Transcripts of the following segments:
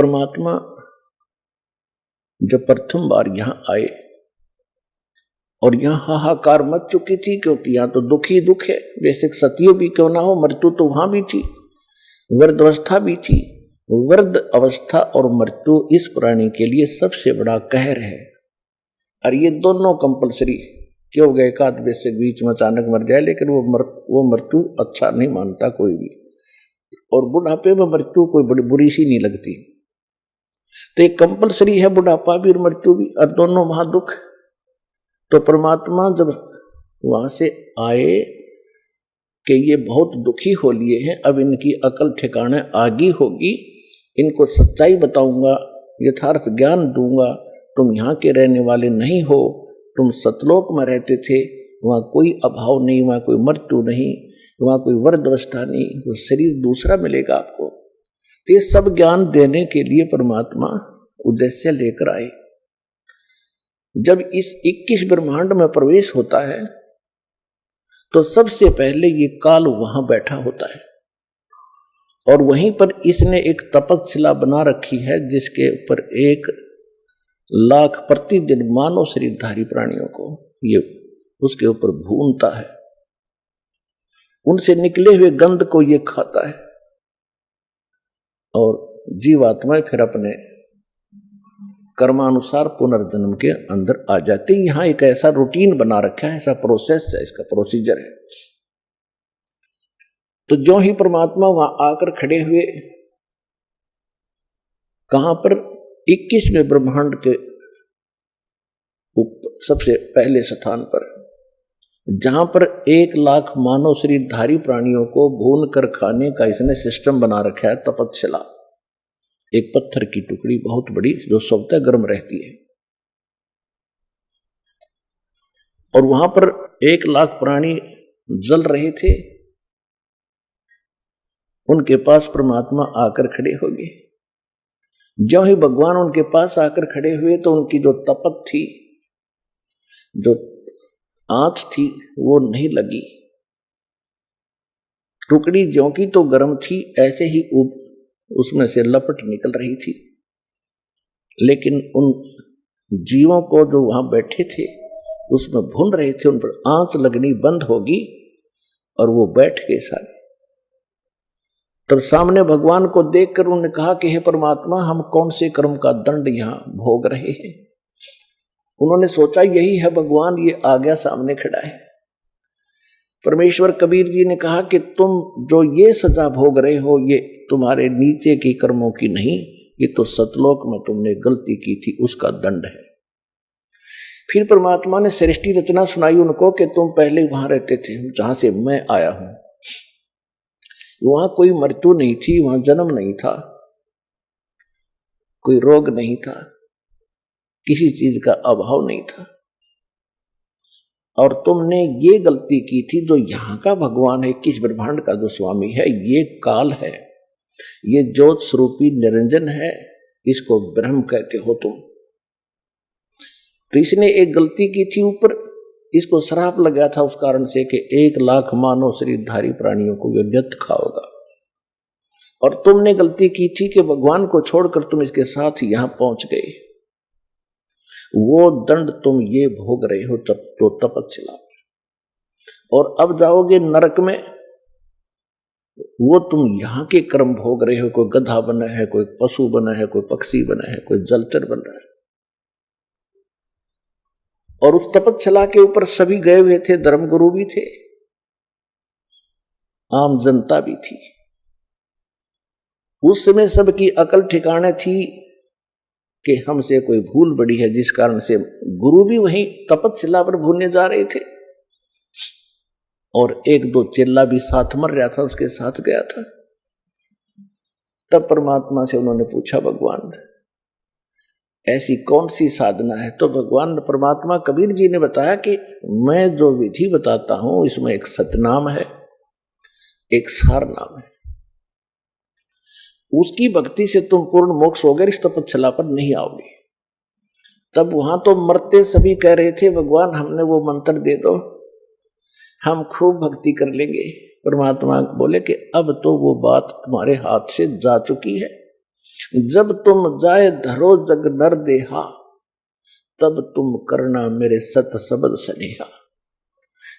परमात्मा जब प्रथम बार यहां आए और यहां हाहाकार मच चुकी थी, क्योंकि यहां तो दुख ही दुख है। बेशक सतयुग भी क्यों ना हो, मृत्यु तो वहां भी थी, वृद्ध अवस्था भी थी। वृद्ध अवस्था और मृत्यु इस प्राणी के लिए सबसे बड़ा कहर है। और ये दोनों कंपलसरी क्यों गए, एकाध बेशक बीच में अचानक मर जाए, लेकिन वो मृत्यु अच्छा नहीं मानता कोई भी। और बुढ़ापे में मृत्यु कोई बड़ी बुरी सी नहीं लगती। तो एक कंपलसरी है बुढ़ापा भी और मृत्यु भी, और दोनों महादुख। तो परमात्मा जब वहां से आए कि ये बहुत दुखी हो लिए हैं, अब इनकी अकल ठिकाने आगी होगी, इनको सच्चाई बताऊंगा, यथार्थ ज्ञान दूंगा। तुम यहाँ के रहने वाले नहीं हो, तुम सतलोक में रहते थे, वहाँ कोई अभाव नहीं, वहाँ कोई मृत्यु नहीं, वहाँ कोई वृद्ध अवस्था नहीं, वो शरीर दूसरा मिलेगा आपको। ये सब ज्ञान देने के लिए परमात्मा उद्देश्य लेकर आए। जब इस 21 ब्रह्मांड में प्रवेश होता है तो सबसे पहले ये काल वहां बैठा होता है, और वहीं पर इसने एक तपस्शिला बना रखी है, जिसके ऊपर 1,00,000 प्रतिदिन मानव शरीरधारी प्राणियों को ये उसके ऊपर भूनता है, उनसे निकले हुए गंध को ये खाता है, और जीवात्माएं फिर अपने कर्मानुसार पुनर्जन्म के अंदर आ जाते। यहां एक ऐसा रूटीन बना रखा है, ऐसा प्रोसेस है, इसका प्रोसीजर है। तो जो ही परमात्मा वहां आकर खड़े हुए, कहां पर 21वें ब्रह्मांड के सबसे पहले स्थान पर, जहां पर 1,00,000 मानव शरीरधारी प्राणियों को भून कर खाने का इसने सिस्टम बना रखा है, तपस्शिला। एक पत्थर की टुकड़ी बहुत बड़ी जो स्वतः गर्म रहती है, और वहां पर 1,00,000 प्राणी जल रहे थे। उनके पास परमात्मा आकर खड़े हो गए। जो ही भगवान उनके पास आकर खड़े हुए तो उनकी जो तपत थी, जो आंच थी, वो नहीं लगी। टुकड़ी ज्यों की तो गर्म थी, ऐसे ही उसमें से लपट निकल रही थी। लेकिन उन जीवों को जो वहां बैठे थे उसमें भून रहे थे, उन पर आंच लगनी बंद होगी और वो बैठ गए सारे। तब सामने भगवान को देखकर उन्होंने कहा कि हे परमात्मा, हम कौन से कर्म का दंड यहां भोग रहे हैं। उन्होंने सोचा यही है भगवान, ये आ गया सामने खड़ा है। परमेश्वर कबीर जी ने कहा कि तुम जो ये सजा भोग रहे हो, ये तुम्हारे नीचे की कर्मों की नहीं, ये तो सतलोक में तुमने गलती की थी उसका दंड है। फिर परमात्मा ने सृष्टि रचना सुनाई उनको कि तुम पहले वहां रहते थे जहां से मैं आया हूं। वहां कोई मृत्यु नहीं थी, वहां जन्म नहीं था, कोई रोग नहीं था, किसी चीज का अभाव नहीं था। और तुमने ये गलती की थी, जो यहां का भगवान है, किस ब्रह्मांड का जो स्वामी है, ये काल है, ये ज्योत स्वरूपी निरंजन है, इसको ब्रह्म कहते हो तुम। तो इसने एक गलती की थी ऊपर, इसको श्राप लगा था उस कारण से कि 1,00,000 मानव शरीरधारी प्राणियों को ये व्यर्थ खाओगा। और तुमने गलती की थी कि भगवान को छोड़कर तुम इसके साथ यहां पहुंच गए। वो दंड तुम ये भोग रहे हो तो तपस्शिला। और अब जाओगे नरक में, वो तुम यहां के कर्म भोग रहे हो। कोई गधा बना है, कोई पशु बना है, कोई पक्षी बना है, कोई जलचर बन रहा है। और उस तपस्शिला के ऊपर सभी गए हुए थे, धर्मगुरु भी थे, आम जनता भी थी। उस समय सबकी अकल ठिकाने थी कि हमसे कोई भूल बड़ी है, जिस कारण से गुरु भी वहीं तपस्शिला पर भूलने जा रहे थे। और 1-2 चेला भी साथ मर रहा था, उसके साथ गया था। तब परमात्मा से उन्होंने पूछा, भगवान ऐसी कौन सी साधना है? तो भगवान परमात्मा कबीर जी ने बताया कि मैं जो विधि बताता हूं, इसमें एक सतनाम है, एक सार नाम है। उसकी भक्ति से तुम पूर्ण मोक्ष होगे, इस तपस्शिला पर नहीं आओगे। तब वहां तो मरते सभी कह रहे थे, भगवान हमने वो मंत्र दे दो, हम खूब भक्ति कर लेंगे। परमात्मा बोले कि अब तो वो बात तुम्हारे हाथ से जा चुकी है, जब तुम जाए धरो जग नर देहा, तब तुम करना मेरे सत सबद स्नेहा।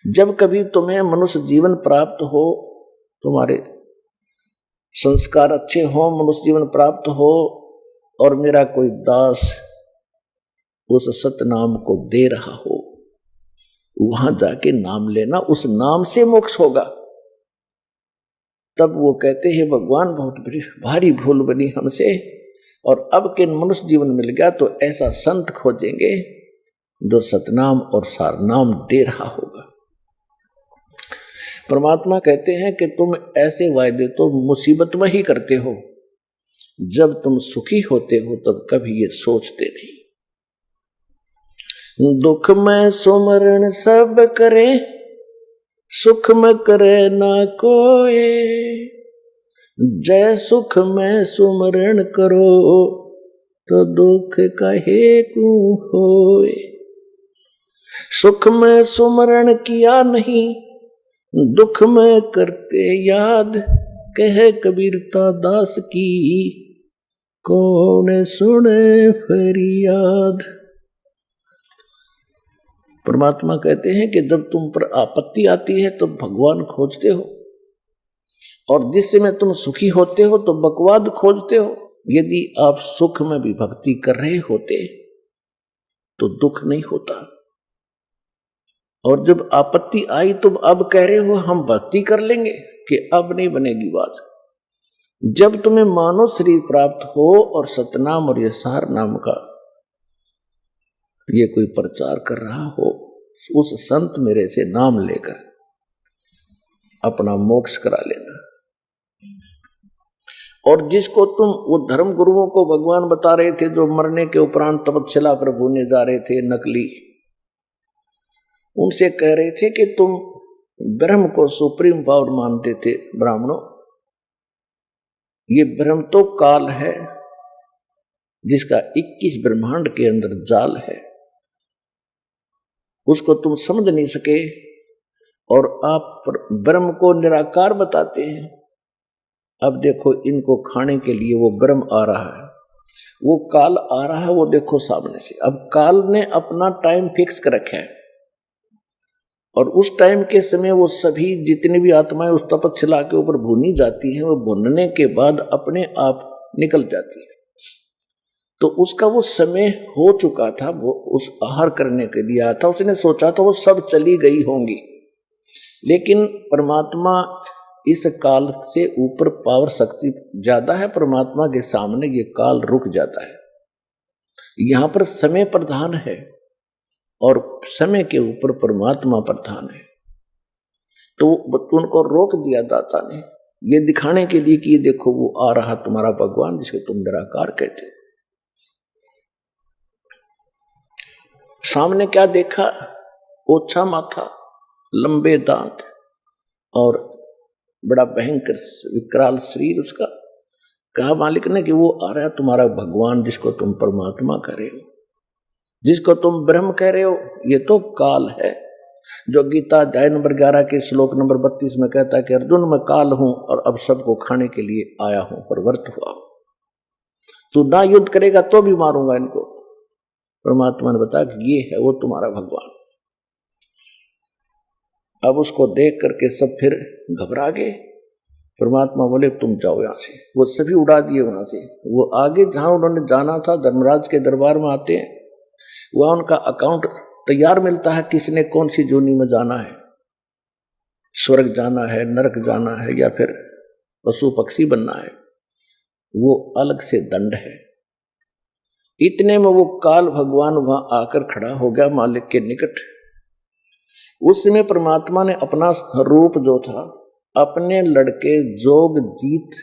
जब कभी तुम्हें मनुष्य जीवन प्राप्त हो, तुम्हारे संस्कार अच्छे हो, मनुष्य जीवन प्राप्त हो, और मेरा कोई दास उस सतनाम को दे रहा हो, वहां जाके नाम लेना, उस नाम से मोक्ष होगा। तब वो कहते हैं भगवान बहुत भारी भूल बनी हमसे, और अब के मनुष्य जीवन मिल गया तो ऐसा संत खोजेंगे जो सतनाम और सारनाम दे रहा होगा। परमात्मा कहते हैं कि तुम ऐसे वायदे तो मुसीबत में ही करते हो, जब तुम सुखी होते हो तब कभी ये सोचते नहीं। दुख में सुमरण सब करे, सुख में करे ना कोई, जय सुख में सुमरण करो, तो दुख कहे क्यों होए। सुख में सुमरण किया नहीं, दुख में करते याद, कहे कबीरता दास की, कौन सुने फरियाद। परमात्मा कहते हैं कि जब तुम पर आपत्ति आती है तो भगवान खोजते हो, और जिस समय तुम सुखी होते हो तो बकवाद खोजते हो। यदि आप सुख में भी भक्ति कर रहे होते तो दुख नहीं होता, और जब आपत्ति आई तो अब कह रहे हो हम भक्ति कर लेंगे, कि अब नहीं बनेगी बात। जब तुम्हें मानव शरीर प्राप्त हो और सतनाम और ये सार नाम का ये कोई प्रचार कर रहा हो, उस संत मेरे से नाम लेकर अपना मोक्ष करा लेना। और जिसको तुम वो धर्म गुरुओं को भगवान बता रहे थे जो मरने के उपरांत तपस्या पर भूने जा रहे थे, नकली, उनसे कह रहे थे कि तुम ब्रह्म को सुप्रीम पावर मानते थे ब्राह्मणों, ये ब्रह्म तो काल है जिसका 21 ब्रह्मांड के अंदर जाल है, उसको तुम समझ नहीं सके, और आप ब्रह्म को निराकार बताते हैं। अब देखो इनको खाने के लिए वो ब्रह्म आ रहा है, वो काल आ रहा है, वो देखो सामने से। अब काल ने अपना टाइम फिक्स कर रखा है, और उस टाइम के समय वो सभी जितनी भी आत्माएं उस तपस्या के ऊपर भुनी जाती हैं, वो भुनने के बाद अपने आप निकल जाती है। तो उसका वो समय हो चुका था, वो उस आहार करने के लिए आया था, उसने सोचा था वो सब चली गई होंगी, लेकिन परमात्मा इस काल से ऊपर पावर शक्ति ज्यादा है, परमात्मा के सामने ये काल रुक जाता है। यहां पर समय प्रधान है और समय के ऊपर परमात्मा प्रधान है, तो उनको रोक दिया दाता ने, ये दिखाने के लिए कि देखो वो आ रहा तुम्हारा भगवान जिसको तुम निराकार कहते हो। सामने क्या देखा? ओछा माथा, लंबे दांत और बड़ा भयंकर विकराल शरीर उसका। कहा मालिक ने कि वो आ रहा है तुम्हारा भगवान जिसको तुम परमात्मा कह रहे हो, जिसको तुम ब्रह्म कह रहे हो, ये तो काल है। जो गीता अध्याय नंबर 11 के श्लोक नंबर 32 में कहता है कि अर्जुन मैं काल हूं और अब सबको खाने के लिए आया हूं, प्रवृत्त हुआ। तू ना युद्ध करेगा तो भी मारूंगा इनको। परमात्मा ने बताया कि ये है वो तुम्हारा भगवान। अब उसको देख करके सब फिर घबरा गए। परमात्मा बोले तुम जाओ यहां से। वो सभी उड़ा दिए वहां से। वो आगे जहां उन्होंने जाना था, धर्मराज के दरबार में आते हैं, वहां उनका अकाउंट तैयार मिलता है, किसने कौन सी जोनी में जाना है, स्वर्ग जाना है, नरक जाना है, या फिर पशु पक्षी बनना है, वो अलग से दंड है। इतने में वो काल भगवान वहां आकर खड़ा हो गया मालिक के निकट। उस समय परमात्मा ने अपना रूप जो था, अपने लड़के जोगजीत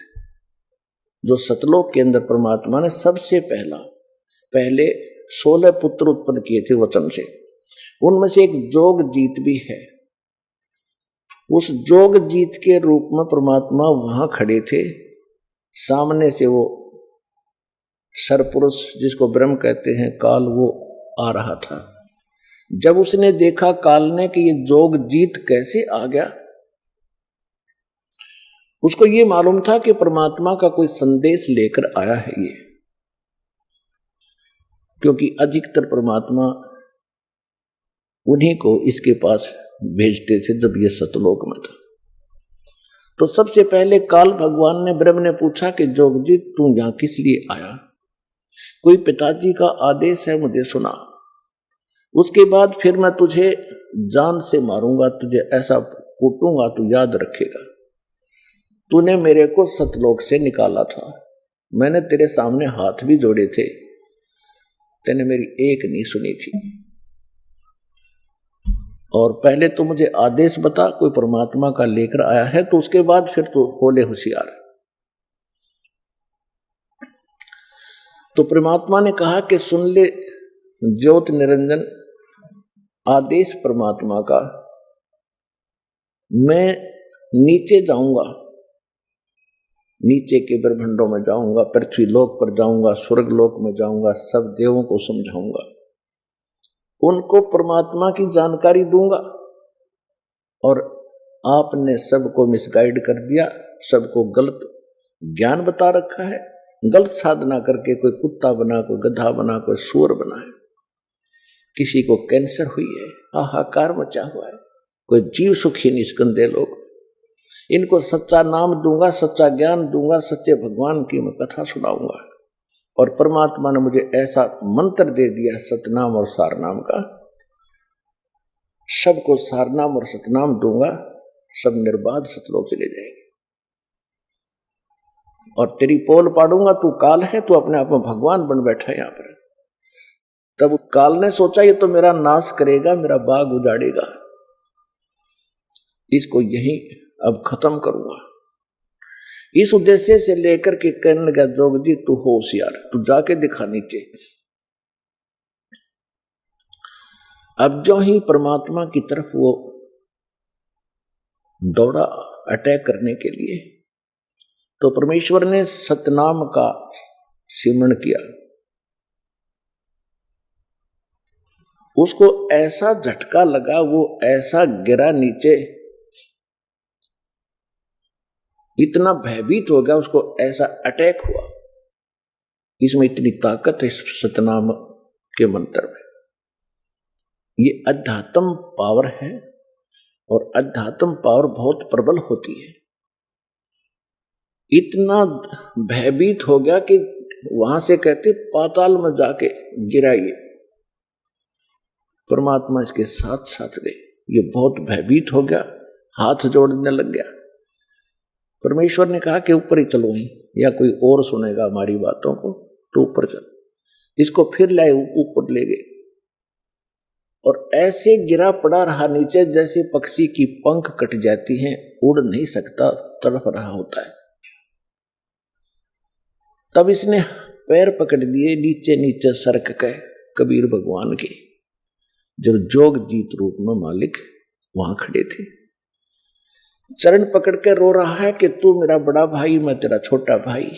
जो सतलोक के अंदर परमात्मा ने सबसे पहले 16 पुत्र उत्पन्न किए थे वचन से, उनमें से एक जोगजीत भी है। उस जोगजीत के रूप में परमात्मा वहां खड़े थे। सामने से वो सरपुरुष जिसको ब्रह्म कहते हैं काल, वो आ रहा था। जब उसने देखा काल ने कि ये जोगजीत कैसे आ गया, उसको ये मालूम था कि परमात्मा का कोई संदेश लेकर आया है ये, क्योंकि अधिकतर परमात्मा उन्हीं को इसके पास भेजते थे जब ये सतलोक में था। तो सबसे पहले काल भगवान ने ब्रह्म ने पूछा कि जोगजी तू यहां किस लिए आया? कोई पिताजी का आदेश है मुझे सुना, उसके बाद फिर मैं तुझे जान से मारूंगा, तुझे ऐसा कूटूंगा तू याद रखेगा। तूने मेरे को सतलोक से निकाला था, मैंने तेरे सामने हाथ भी जोड़े थे, तूने मेरी एक नहीं सुनी थी। और पहले तो मुझे आदेश बता, कोई परमात्मा का लेकर आया है, तो उसके बाद फिर तो होले होशियार। तो परमात्मा ने कहा कि सुन ले ज्योत निरंजन, आदेश परमात्मा का, मैं नीचे जाऊंगा, नीचे के ब्रह्मांडों में जाऊंगा, पृथ्वी लोक पर जाऊंगा, स्वर्ग लोक में जाऊंगा, सब देवों को समझाऊंगा, उनको परमात्मा की जानकारी दूंगा। और आपने सबको मिसगाइड कर दिया, सबको गलत ज्ञान बता रखा है, गलत साधना करके कोई कुत्ता बना, कोई गधा बना, कोई सूअर बना है, किसी को कैंसर हुई है, हाहाकार मचा हुआ है, कोई जीव सुखी निष्कंदे लोग। इनको सच्चा नाम दूंगा, सच्चा ज्ञान दूंगा, सच्चे भगवान की मैं कथा सुनाऊंगा। और परमात्मा ने मुझे ऐसा मंत्र दे दिया सतनाम और सारनाम का, सबको सारनाम और सतनाम दूंगा, सब निर्बाध सतलोक चले जाएंगे। और तेरी पोल पाड़ूंगा, तू काल है, तू अपने आप में भगवान बन बैठा है यहां पर। तब काल ने सोचा ये तो मेरा नाश करेगा, मेरा बाग उजाड़ेगा, इसको यहीं अब खत्म करूंगा। इस उद्देश्य से लेकर के कहने लगा जोगजी तू होशियार, तू जाके दिखा नीचे। अब जो ही परमात्मा की तरफ वो दौड़ा अटैक करने के लिए, तो परमेश्वर ने सतनाम का सिमरण किया। उसको ऐसा झटका लगा, वो ऐसा गिरा नीचे, इतना भयभीत हो गया, उसको ऐसा अटैक हुआ। इसमें इतनी ताकत है इस सतनाम के मंत्र में। ये अध्यात्म पावर है, और अध्यात्म पावर बहुत प्रबल होती है। इतना भयभीत हो गया कि वहां से कहते पाताल में जाके गिराइए, परमात्मा इसके साथ साथ गए। ये बहुत भयभीत हो गया, हाथ जोड़ने लग गया। परमेश्वर ने कहा कि ऊपर ही चलो, ही या कोई और सुनेगा हमारी बातों को, तो ऊपर चलो। इसको फिर लाए, ऊपर ले गए, और ऐसे गिरा पड़ा रहा नीचे जैसे पक्षी की पंख कट जाती हैं, उड़ नहीं सकता, तड़प रहा होता है। तब इसने पैर पकड़ दिए, नीचे नीचे सरक गए कबीर भगवान के, जब जोग जीत रूप में मालिक वहां खड़े थे। चरण पकड़ के रो रहा है कि तू मेरा बड़ा भाई, मैं तेरा छोटा भाई।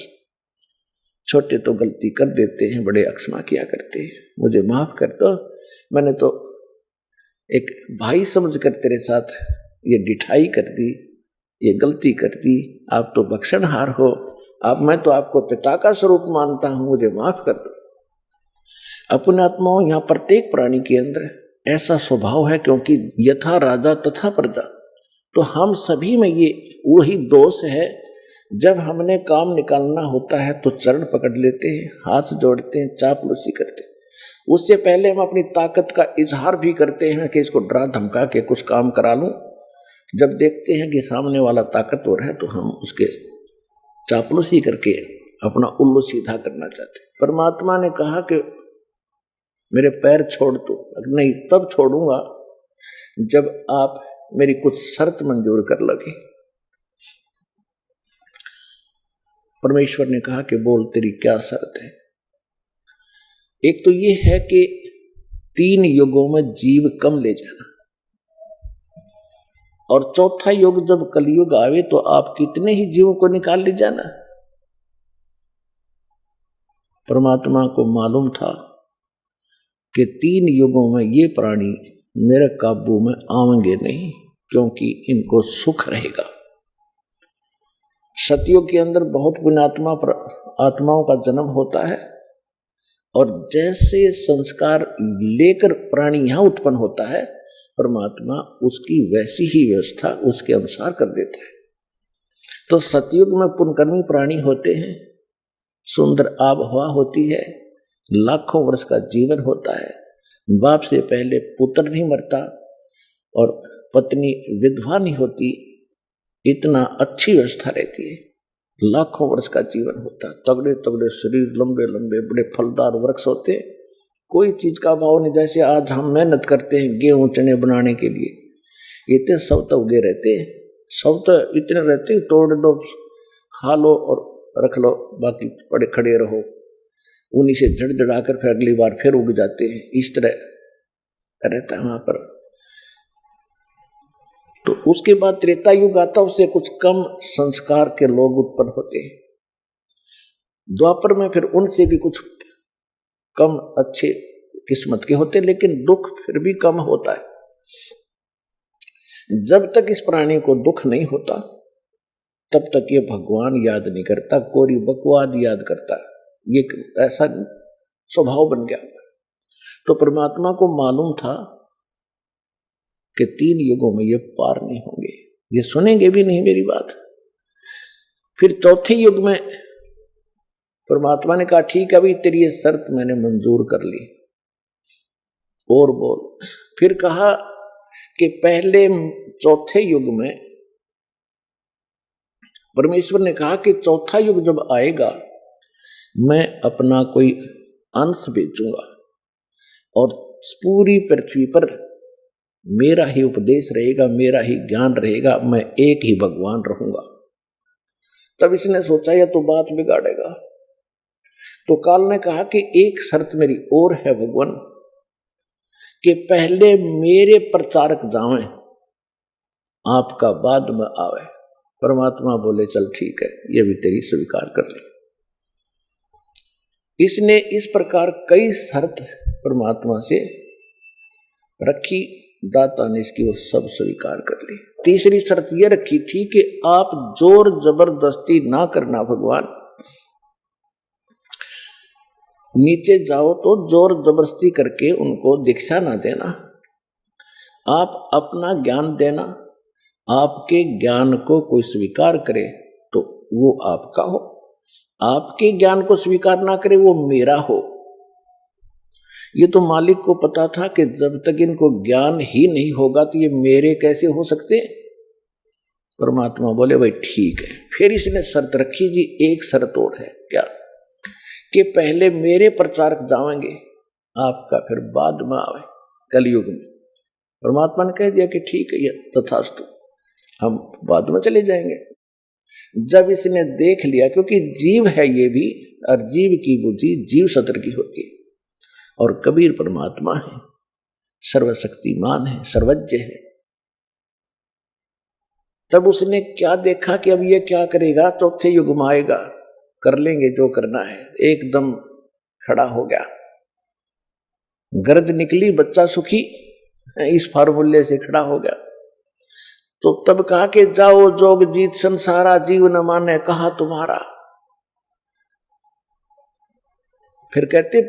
छोटे तो गलती कर देते हैं, बड़े अक्षमा किया करते हैं, मुझे माफ कर दो। मैंने तो एक भाई समझकर तेरे साथ ये डिठाई कर दी, ये गलती कर दी। आप तो बख्शनहार हो, अब मैं तो आपको पिता का स्वरूप मानता हूं, मुझे माफ कर दो। अपने आत्माओं, यहाँ प्रत्येक प्राणी के अंदर ऐसा स्वभाव है, क्योंकि यथा राजा तथा प्रजा। तो हम सभी में ये वही दोष है, जब हमने काम निकालना होता है तो चरण पकड़ लेते हैं, हाथ जोड़ते हैं, चापलूसी करते हैं। उससे पहले हम अपनी ताकत का इजहार भी करते हैं कि इसको डरा धमका के कुछ काम करा लूं। जब देखते हैं कि सामने वाला ताकतवर है, तो हम उसके चापलूसी करके अपना उल्लू सीधा करना चाहते हैं। परमात्मा ने कहा कि मेरे पैर छोड़ दो। नहीं, तब छोड़ूंगा जब आप मेरी कुछ शर्त मंजूर कर लगे। परमेश्वर ने कहा कि बोल, तेरी क्या शर्त है? एक तो ये है कि 3 युगों में जीव कम ले जाना, और चौथा युग जब कलयुग आवे तो आप कितने ही जीवों को निकाल ले जाना। परमात्मा को मालूम था कि 3 युगों में ये प्राणी मेरे काबू में आएंगे नहीं, क्योंकि इनको सुख रहेगा। सतयुग के अंदर बहुत पुण्यात्मा आत्माओं का जन्म होता है, और जैसे संस्कार लेकर प्राणी यहां उत्पन्न होता है, परमात्मा उसकी वैसी ही व्यवस्था उसके अनुसार कर देता है। तो सतयुग में पुण्यकर्मी प्राणी होते हैं, सुंदर आबहवा होती है, लाखों वर्ष का जीवन होता है, बाप से पहले पुत्र नहीं मरता और पत्नी विधवा नहीं होती, इतना अच्छी व्यवस्था रहती है, लाखों वर्ष का जीवन होता है, तगड़े तगड़े शरीर, लंबे लंबे बड़े फलदार वृक्ष होते हैं, कोई चीज का भाव नहीं। जैसे आज हम मेहनत करते हैं गेहूं चने बनाने के लिए, इतने सब तो उगे रहते हैं, सब तो इतने रहते हैं, तोड़ दो खा लो और रख लो, बाकी पड़े खड़े रहो, उन्हीं से झड़ कर फिर अगली बार फिर उग जाते हैं, इस तरह रहता है वहां पर। तो उसके बाद त्रेता युग आता, उससे कुछ कम संस्कार के लोग उत्पन्न होते हैं। द्वापर में फिर उनसे भी कुछ कम अच्छे किस्मत के होते, लेकिन दुख फिर भी कम होता है। जब तक इस प्राणी को दुख नहीं होता तब तक ये भगवान याद नहीं करता, कोरी बकवाद याद करता है, ये ऐसा स्वभाव बन गया। तो परमात्मा को मालूम था कि 3 युगों में ये पार नहीं होंगे, ये सुनेंगे भी नहीं मेरी बात। फिर चौथे युग में परमात्मा ने कहा ठीक है भाई, तेरी ये शर्त मैंने मंजूर कर ली, और बोल। फिर कहा कि पहले चौथे युग में परमेश्वर ने कहा कि चौथा युग जब आएगा मैं अपना कोई अंश भेजूंगा और पूरी पृथ्वी पर मेरा ही उपदेश रहेगा, मेरा ही ज्ञान रहेगा, मैं एक ही भगवान रहूंगा। तब इसने सोचा यह तो बात बिगाड़ेगा, तो काल ने कहा कि एक शर्त मेरी और है भगवान, कि पहले मेरे प्रचारक जावें, आपका बाद में आवे। परमात्मा बोले चल ठीक है, ये भी तेरी स्वीकार कर ली। इसने इस प्रकार कई शर्त परमात्मा से रखी, दाता ने इसकी वो सब स्वीकार कर ली। तीसरी शर्त यह रखी थी कि आप जोर जबरदस्ती ना करना भगवान, नीचे जाओ तो जोर जबरदस्ती करके उनको दीक्षा ना देना, आप अपना ज्ञान देना, आपके ज्ञान को कोई स्वीकार करे तो वो आपका हो, आपके ज्ञान को स्वीकार ना करे वो मेरा हो। ये तो मालिक को पता था कि जब तक इनको ज्ञान ही नहीं होगा तो ये मेरे कैसे हो सकते। परमात्मा बोले भाई ठीक है। फिर इसने शर्त रखी जी, एक शर्त और है, क्या कि पहले मेरे प्रचारक जाएंगे, आपका फिर बाद में आवे कलयुग में। परमात्मा ने कह दिया कि ठीक है, ये तथास्तु, हम बाद में चले जाएंगे। जब इसने देख लिया, क्योंकि जीव है ये भी, और जीव की बुद्धि जीव सत्र की होती है, और कबीर परमात्मा है, सर्वशक्तिमान है, सर्वज्ञ है। तब उसने क्या देखा कि अब ये क्या करेगा, चौथे युग में आएगा, कर लेंगे जो करना है। एकदम खड़ा हो गया, गर्द निकली, बच्चा सुखी, इस फार्मूले से खड़ा हो गया। तो तब कहा कि जाओ जोग जीत संसारा, जीव न माने कहा तुम्हारा। फिर कहते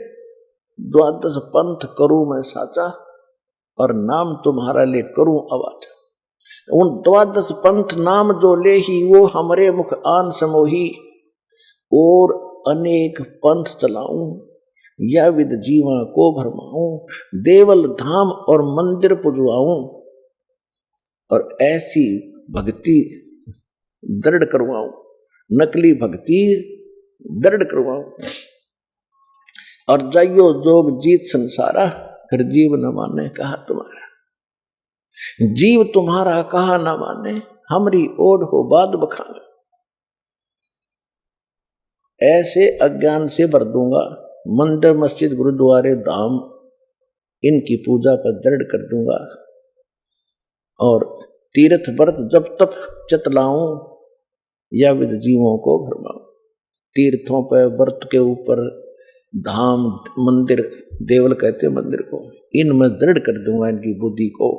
12 पंथ करूं मैं साचा, और नाम तुम्हारा ले करूं आवाजा। उन 12 पंथ नाम जो ले ही, वो हमरे मुख आन समोही, और अनेक पंथ चलाऊं, या विद जीवा को भरमाऊं, देवल धाम और मंदिर पुजवाऊं, और ऐसी भक्ति दृढ़ करवाऊं, नकली भक्ति दृढ़ करवाऊं, और जाइयो जोग जीत संसारा, फिर जीव न माने कहा तुम्हारा। जीव तुम्हारा कहा न माने, हमरी ओढ़ हो बाद बखाने। ऐसे अज्ञान से भर दूंगा, मंदिर मस्जिद गुरुद्वारे धाम इनकी पूजा पर दृढ़ कर दूंगा, और तीर्थ व्रत जब तक चतलाऊं, या विद जीवों को भरमाऊं। तीर्थों पर, व्रत के ऊपर, धाम मंदिर, देवल कहते मंदिर को, इनमें दृढ़ कर दूंगा इनकी बुद्धि को,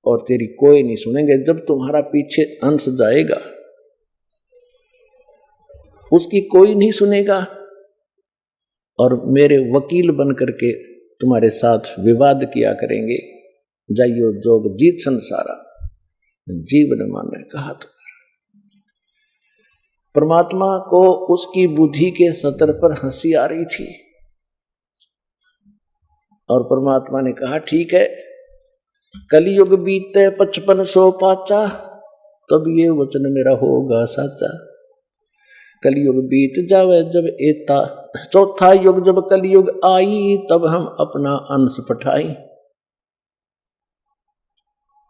और तेरी कोई नहीं सुनेंगे। जब तुम्हारा पीछे अंश जाएगा उसकी कोई नहीं सुनेगा और मेरे वकील बन करके तुम्हारे साथ विवाद किया करेंगे। जाइयो जोग जीत संसारा, जीवन माने कहा तो। परमात्मा को उसकी बुद्धि के सतर पर हंसी आ रही थी और परमात्मा ने कहा ठीक है, कलयुग बीते 5500 पाचा, तब ये वचन मेरा होगा साचा। कलयुग बीत जावे जब एता, चौथा युग जब कलयुग आई, तब हम अपना अंश पठाई।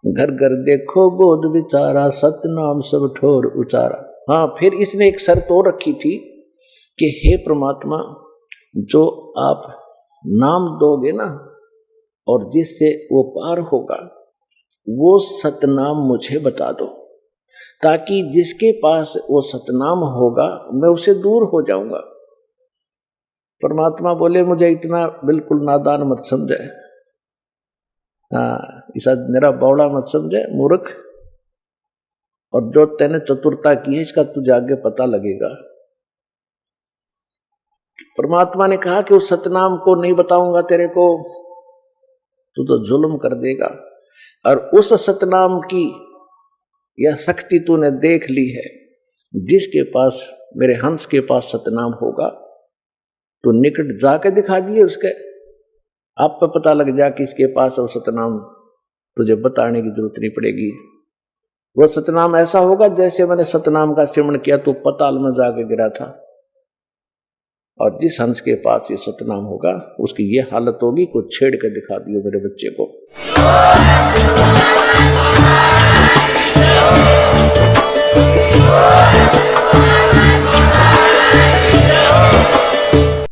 घर घर देखो बोध विचारा, सतनाम सब ठोर उचारा। हाँ, फिर इसने एक शर्त और रखी थी कि हे परमात्मा, जो आप नाम दोगे ना और जिससे वो पार होगा, वो सतनाम मुझे बता दो, ताकि जिसके पास वो सतनाम होगा मैं उसे दूर हो जाऊंगा। परमात्मा बोले मुझे इतना बिल्कुल नादान मत समझे, हाँ ऐसा मेरा बौड़ा मत समझे मूर्ख, और जो तेने चतुरता की है इसका तुझे आगे पता लगेगा। परमात्मा ने कहा कि उस सतनाम को नहीं बताऊंगा तेरे को, तू तो जुल्म कर देगा, और उस सतनाम की यह शक्ति तूने देख ली है। जिसके पास, मेरे हंस के पास सतनाम होगा, तो निकट जाके दिखा दिए उसके, आप पे पता लग जा कि इसके पास वो सतनाम, तुझे बताने की जरूरत नहीं पड़ेगी। वह सतनाम ऐसा होगा जैसे मैंने सतनाम का सिमरण किया तो पताल में जाके गिरा था, और जिस हंस के पास ये सतनाम होगा उसकी ये हालत होगी, कुछ छेड़ के दिखा दियो मेरे बच्चे को।